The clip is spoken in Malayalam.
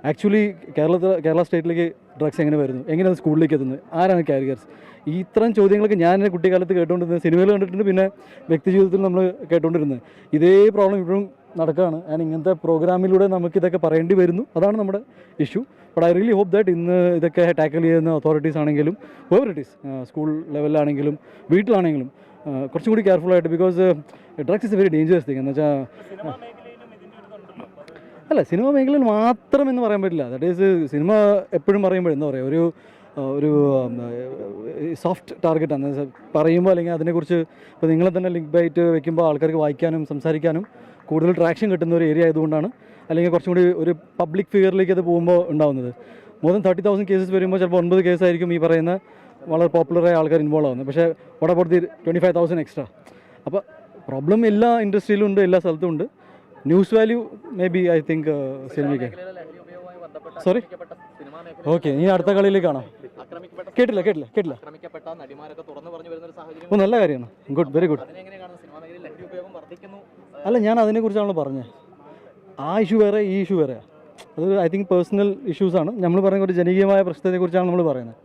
ആക്ച്വലി കേരള സ്റ്റേറ്റിലേക്ക് ഡ്രഗ്സ് എങ്ങനെ വരുന്നു, എങ്ങനെയാണ് സ്കൂളിലേക്ക് എത്തുന്നത്, ആരാണ് കാരിയേഴ്സ്, ഈ ഇത്തരം ചോദ്യങ്ങളൊക്കെ ഞാൻ എൻ്റെ കുട്ടിക്കാലത്ത് കേട്ടുകൊണ്ടിരുന്നത്, സിനിമയിൽ കണ്ടിട്ടുണ്ട്, പിന്നെ വ്യക്തി ജീവിതത്തിൽ നമ്മൾ കേട്ടുകൊണ്ടിരുന്നത്. ഇതേ പ്രോബ്ലം ഇപ്പോഴും നടക്കുകയാണ്. ഞാൻ ഇങ്ങനത്തെ പ്രോഗ്രാമിലൂടെ നമുക്കിതൊക്കെ പറയേണ്ടി വരുന്നു. അതാണ് നമ്മുടെ issue. But I really hope that ഇന്ന് ഇതൊക്കെ ടാക്കിൾ ചെയ്യുന്ന അതോറിറ്റീസ് ആണെങ്കിലും ഓവർ ഇറ്റ് ഈസ് സ്കൂൾ ലെവലിലാണെങ്കിലും വീട്ടിലാണെങ്കിലും കുറച്ചും കൂടി കെയർഫുള്ളായിട്ട്, because drugs is a very dangerous thing. എന്ന് വെച്ചാൽ അല്ല, സിനിമ മേഖലയിൽ മാത്രം എന്ന് പറയാൻ പറ്റില്ല. ദാറ്റ് ഈസ് സിനിമ എപ്പോഴും പറയുമ്പോൾ എന്താ പറയുക, ഒരു സോഫ്റ്റ് ടാർഗറ്റാണ് പറയുമ്പോൾ, അല്ലെങ്കിൽ അതിനെക്കുറിച്ച് ഇപ്പോൾ നിങ്ങളെ തന്നെ ലിങ്ക് ആയിട്ട് വെക്കുമ്പോൾ ആൾക്കാർക്ക് വായിക്കാനും സംസാരിക്കാനും കൂടുതൽ ട്രാക്ഷൻ കിട്ടുന്ന ഒരു ഏരിയ ആയതുകൊണ്ടാണ്. അല്ലെങ്കിൽ കുറച്ചും കൂടി ഒരു പബ്ലിക് ഫിഗറിലേക്ക് അത് പോകുമ്പോൾ ഉണ്ടാകുന്നത്. മോർ ദാൻ 30,000 കേസസ് വരുമ്പോൾ ചിലപ്പോൾ 9 കേസായിരിക്കും ഈ പറയുന്ന വളരെ പോപ്പുലറായ ആൾക്കാർ ഇൻവോൾവ് ആവുന്നത്. പക്ഷേ വാട്ട് അബൌട്ട് ദി 25,000 എക്സ്ട്രാ? അപ്പോൾ പ്രോബ്ലം എല്ലാ ഇൻഡസ്ട്രിയിലും ഉണ്ട്, എല്ലാ സ്ഥലത്തും ഉണ്ട്. News value may be I think സിനിമയ്ക്ക്. സോറി, ഓക്കെ, ഇനി അടുത്ത കളിയിലേക്ക് കാണാം. കേട്ടില്ല. ഓ, നല്ല കാര്യമാണ്. Good, very good. അല്ല, ഞാൻ അതിനെക്കുറിച്ചാണല്ലോ പറഞ്ഞത്. ആ ഇഷ്യൂ വേറെ, ഈ ഇഷ്യൂ വേറെ. അത് ഐ തിങ്ക് പേഴ്സണൽ ഇഷ്യൂസാണ്. നമ്മൾ പറയുന്ന ഒരു ജനകീയമായ പ്രശ്നത്തെക്കുറിച്ചാണ് നമ്മൾ പറയുന്നത്.